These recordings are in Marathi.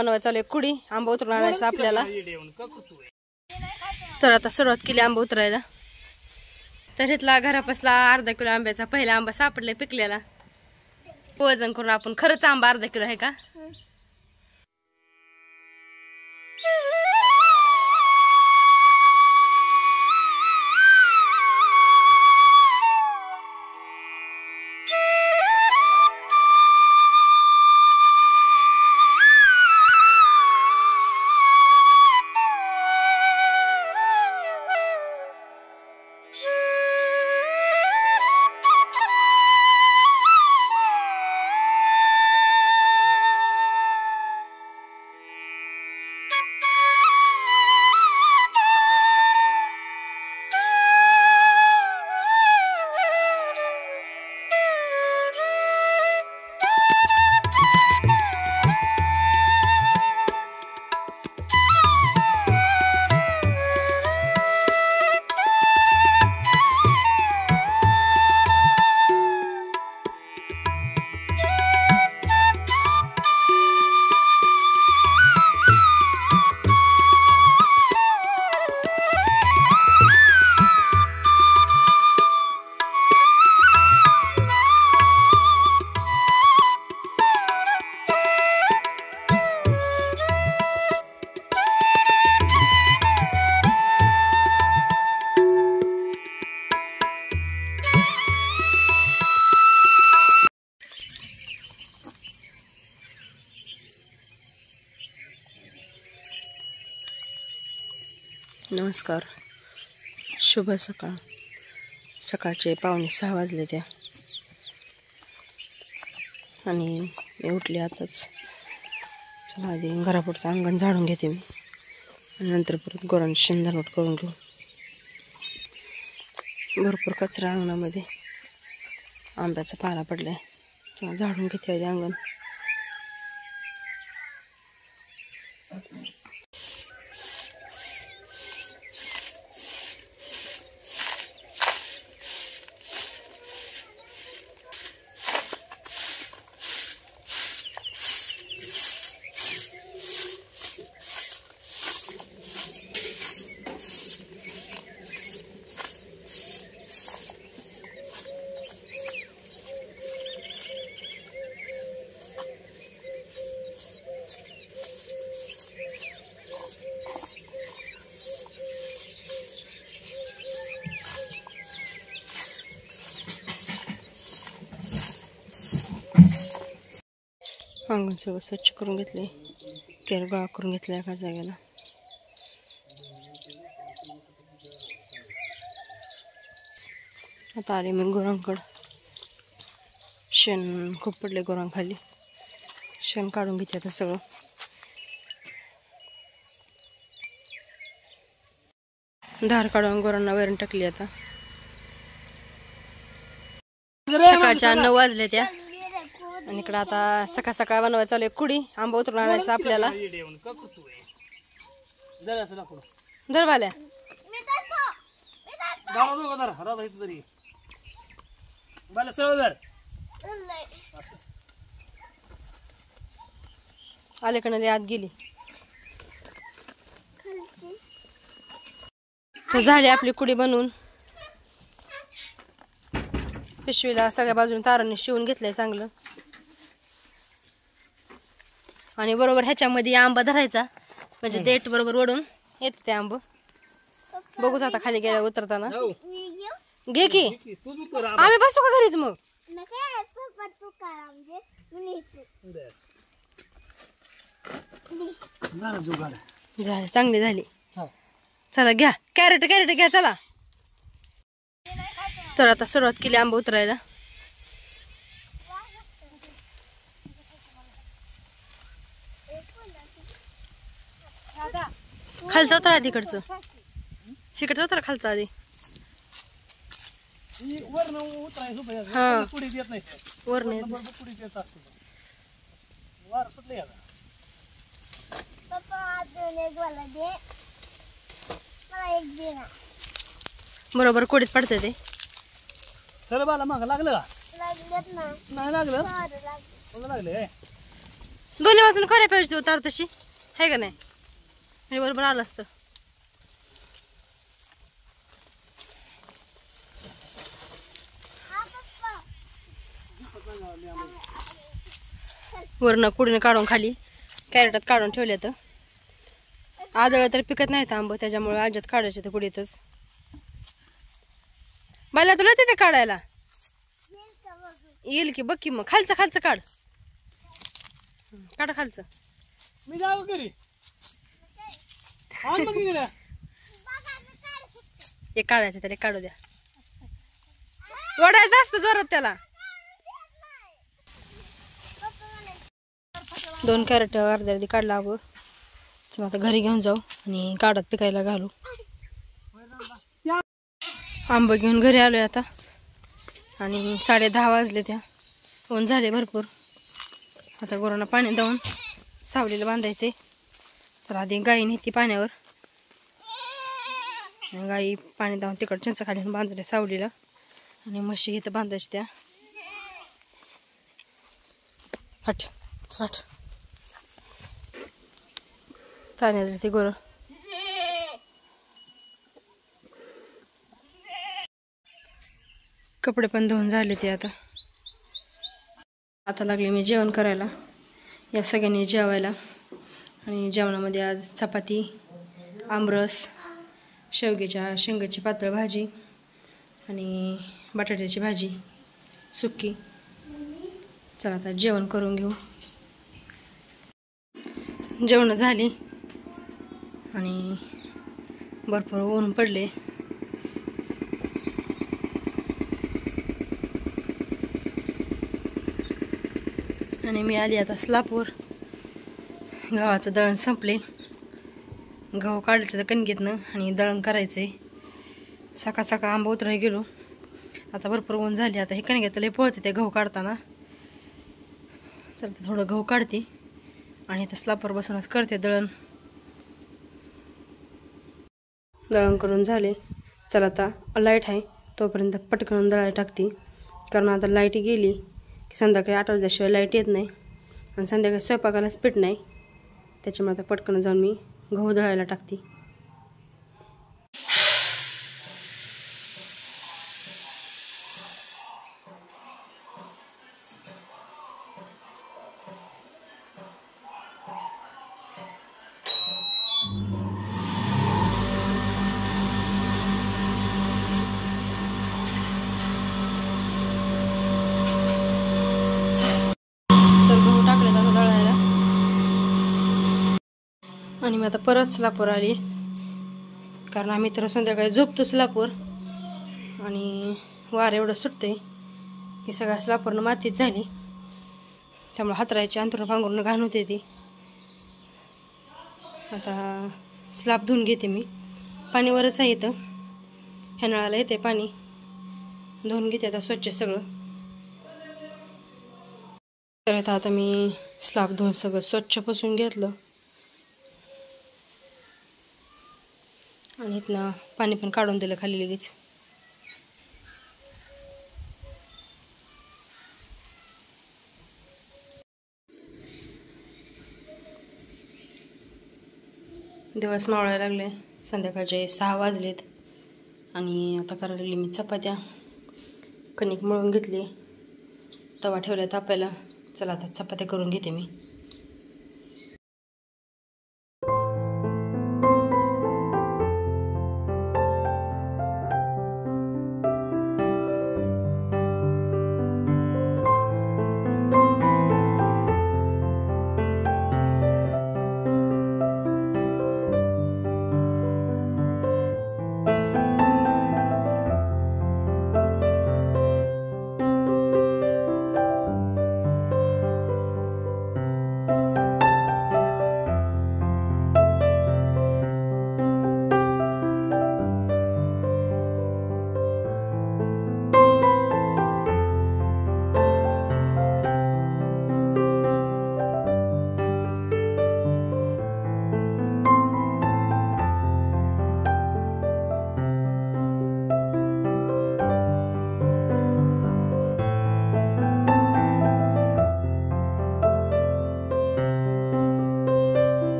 बनवायचं चालू आहे कुडी आंबा उतरून आणायचं आपल्याला। तर आता सुरुवात केली आंबा उतरायला। तर इथला घरापासला अर्धा किलो आंब्याचा पहिला आंबा सापडलाय पिकलेला। वजन करून आपण खरंच आंबा अर्धा किलो आहे का? नमस्कार, शुभ सकाळ। सकाळचे 5:45 वाजले त्या आणि मी उठले आताच। चला आधी घरापुढचं अंगण झाडून घेते मी आणि नंतर परत गोरांची शेंगदाणवट करून घेऊ। भरपूर कचरा अंगणामध्ये आंब्याचा पाला पडलाय, तेव्हा झाडून घेते आधी अंगण। अंगण सगळं स्वच्छ करून घेतले, केर गोळा करून घेतला एका जागेला। आता आले मी गुरांकडं। शेण खूप पडले गुरांखाली, शेण काढून घेते आता सगळं। धार काढून गुरांना वैरण टाकली। आता सकाळच्या 9 वाजले त्या आणि इकडं आता सकाळ सकाळ बनवायचं चालू आहे कुडी आंबा उतरून आणायचं आपल्याला। धर भाल्या, आले का नाही आत गेली तर झाली आपली कुडी बनवून। पिशवीला सगळ्या बाजूने तारांनी शिवून घेतलंय चांगलं आणि बरोबर ह्याच्यामध्ये आंबा धरायचा म्हणजे देठ बरोबर ओढून येते ते आंब। बघूच आता खाली गेल्या उतरताना। घे की, आम्ही बसतो का घरीच मग? झाले, चांगली झाली। चला घ्या, कॅरेट कॅरेट घ्या चला। तर आता सुरुवात केली आंबा उतरायला। खालचा उतरा आधी, इकडचं इकडचं उतरा खालचा आधी। हा वर नाही बरोबर कोडीत पडते ते। चल बाला माग लागलं का? नाही लागलं, लागले दोन्ही वाजून करायला पाहिजे होती तार तशी आहे का नाही आणि बरोबर आलं असतं. वरनं कुडीनं काढून खाली कॅरेटात काढून ठेवले तर आदळ तर पिकत नाही आंब त्याच्यामुळे आज्यात काढायचे तर कुडीतच. बायला तुला तिथे काढायला येईल की बघ की मग खालचं खालचं काढ काढ खालचं. मी जाऊ घरी हे काढायचं त्याला काढू द्या ओढायचं असतं जोरात त्याला. 2 कॅरेट अर्ध्या अर्धी काढला आंब. चला आता घरी घेऊन जाऊ आणि काढत पिकायला घालू. आंब घेऊन घरी आलोय आता आणि 10:30 वाजले. त्या ऊन झाले भरपूर. आता गुरांना पाणी देऊन सावलीला बांधायचे. तर आधी गाई नेती पाण्यावर गाई पाणी देऊन तिकड चिंच खाली बांधले सावलीला आणि म्हशी इथं बांधायची त्या. हट हट ताण्याचे ते गुरं. कपडे पण धुवून झाले ते. आता लागले मी जेवण करायला. या सगळ्यांनी जेवायला आणि जेवणामध्ये आज चपाती आमरस शेंगाची पातळ भाजी आणि बटाट्याची भाजी सुकी. चला आता जेवण करून घेऊ. जेवण झाली आणि भरपूर ऊन पडले. आणि मी आली आता स्लापवर. गव्हाचं दळण संपले. गहू काढायचं तर कणकेतनं आणि दळण करायचे. सकाळ सकाळ आंबा उतरायला गेलो. आता भरपूर ऊन झाली. आता हे कणकेत लय पळते ते गहू काढताना. चल थोडं गहू काढते आणि आता स्लापवर बसूनच करते दळण. दळण करून झाले. चला आता लाईट आहे तोपर्यंत पटकन दळायला टाकते. कारण आता लाईट गेली की संध्याकाळी 8 वाजल्याशिवाय लाईट येत नाही आणि संध्याकाळी स्वयंपाकालाच पीठ नाही. त्याच्यामुळे आता पटकन जाऊन मी गहू दळायला टाकते. आणि मी आता परत स्लापवर आली कारण आम्ही तर संध्याकाळी झोपतो स्लापवर आणि वार एवढं सुटते की सगळ्या स्लापवरनं मातीच झाली. त्यामुळे हातरायची अंतरून पांघरून घाण होते ती. आता स्लाप धुवून घेते मी. पाणीवरच आहे इथं ह्या नळाला येते पाणी. धुवून घेते आता स्वच्छ सगळं. तर आता मी स्लाप धुवून सगळं स्वच्छ पुसून घेतलं आणि इथनं पाणी पण काढून दिलं खाली लगेच. दिवस मावळायला लागले. संध्याकाळचे 6 वाजलेत आणि आता करायला लागली मी चपात्या. कणिक मळून घेतली. तवा ठेवला तापायला. चला आता चपात्या करून घेते मी.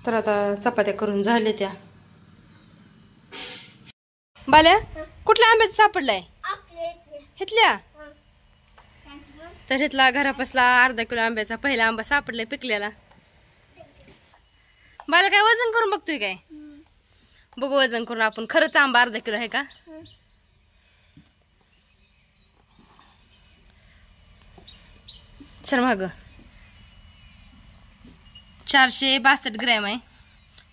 तर आता चपात्या करून झाले त्या. बाल्या कुठल्या आंब्याचं सापडलाय इथल्या? तर इथला घरापासला अर्धा किलो आंब्याचा पहिला आंबा सापडलाय पिकलेला. बाला काय वजन करून बघतोय काय? बघू वजन करून आपण. खरंच आंबा अर्धा किलो आहे का? चल माग 462 ग्रॅम आहे.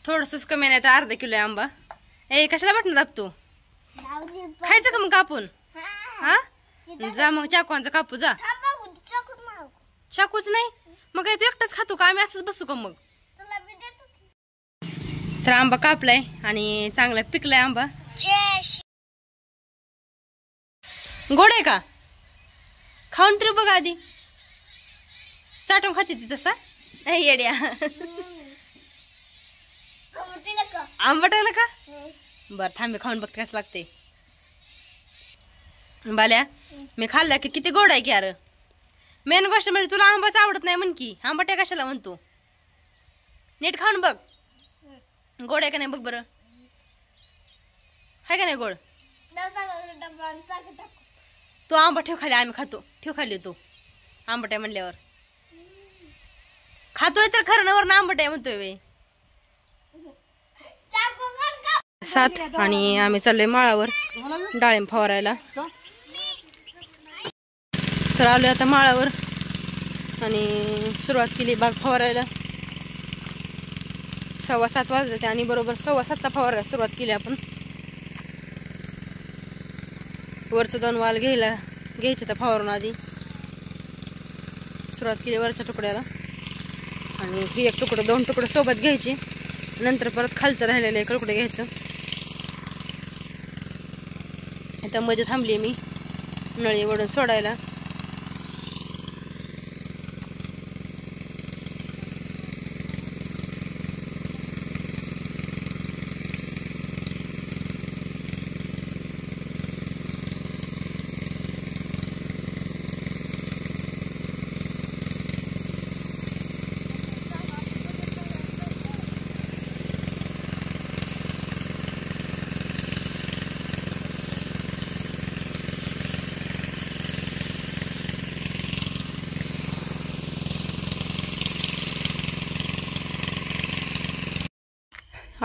थोडंसंच कमी नाही तर अर्धा किलो आहे आंबा. ए कशाला बटन दाबतो? खायचं का मग कापून? हा जा मग चाकूचा कापू जा. चाकूच नाही मग काय तू एकटाच खातो का? आम्ही असंच बसू का मग? तर आंबा कापलाय आणि चांगला पिकलाय आंबा. गोड आहे का? खाऊन तरी बघ आधी. चाटून खाते ती तसा येड्या. आंबटायला का? बर थांबे खाऊन बघते कसं लागते. बाल्या मी खाल्ला की किती गोड आहे की यार. मेन गोष्ट म्हणजे तुला आंबाच आवडत नाही म्हण की आंबट्या कशाला म्हणतो. नीट खाऊन बघ गोड आहे का नाही बघ बरं. आहे का नाही गोड? तू आंबा ठेव खाली आम्ही खातो. ठेव खाली तू आंबट आहे म्हणल्यावर. खातोय तर खरं नवर आंबट आहे म्हणतोय वे. 7 आणि आम्ही चाललोय माळावर डाळिंब फवारायला. तर आलोय आता माळावर आणि सुरुवात केली बाग फवारायला. 7:15 वाजले आणि बरोबर 7:15ला फवारायला सुरुवात केली आपण. वरचं 2 वाल घ्यायचे तर फवारून आधी सुरुवात केली वरच्या तुकड्याला. आणि ही एक तुकडं 2 तुकडं सोबत घ्यायची. नंतर परत खालचं राहिलेलं एक तुकडं घ्यायचं. आता मध्ये थांबली मी नळी वडून सोडायला.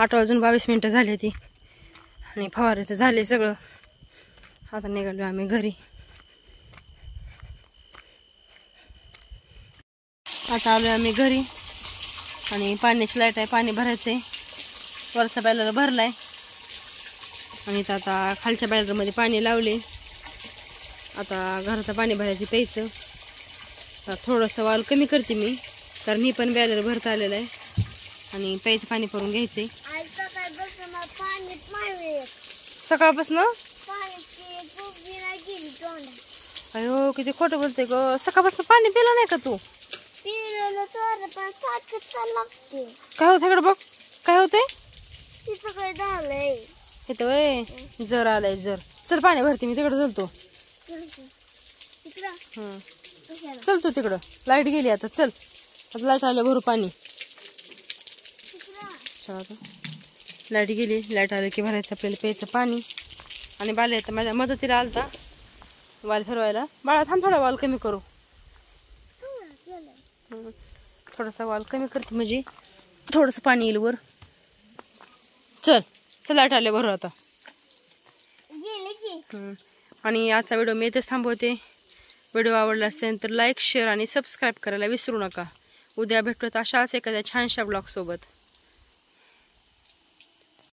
आठ वाजून 22 मिनिटं झाली ती आणि फवारायचं झाले सगळं. आता निघालो आम्ही घरी. आता आलो आम्ही घरी आणि पाण्याची लाईट आहे. पाणी भरायचंय. वरचा बॅलर भरलाय आणि आता खालच्या बॅलरमध्ये पाणी लावले. आता घराचं पाणी भरायचं प्यायचं. थोडंसं वाल कमी करते मी कारण ही पण बॅलर भरता आलेलं आहे आणि प्यायचं पाणी करून घ्यायचंय. सकाळपासून अयो किती खोटं बोलते ग. सकाळपासून पाणी पिलं नाही का तू? काय होत इकडे बघ. काय होतंय इथं? वय जर आलाय जर. चल पाणी भरते मी तिकडे चलतो. चल तू तिकडं. लाईट गेली आता. चल आता लाईट आलं भरू पाणी. लाईट गेली. लाईट आलं की भरायचं आपल्याला प्यायचं पाणी. आणि बाल्या तर माझ्या मदतीला आलता वाल फिरवायला. बाळा थांब थोडा वाल कमी करू. थोडासा वाल कमी करते म्हणजे थोडंसं पाणी येईल वर. चल चल लाईट आले भरू आता. आणि आजचा व्हिडिओ मी इथेच थांबवते. व्हिडिओ आवडला असेल तर लाईक शेअर आणि सबस्क्राईब करायला विसरू नका. उद्या भेटूयात अशाच एखाद्या छानशा ब्लॉग सोबत.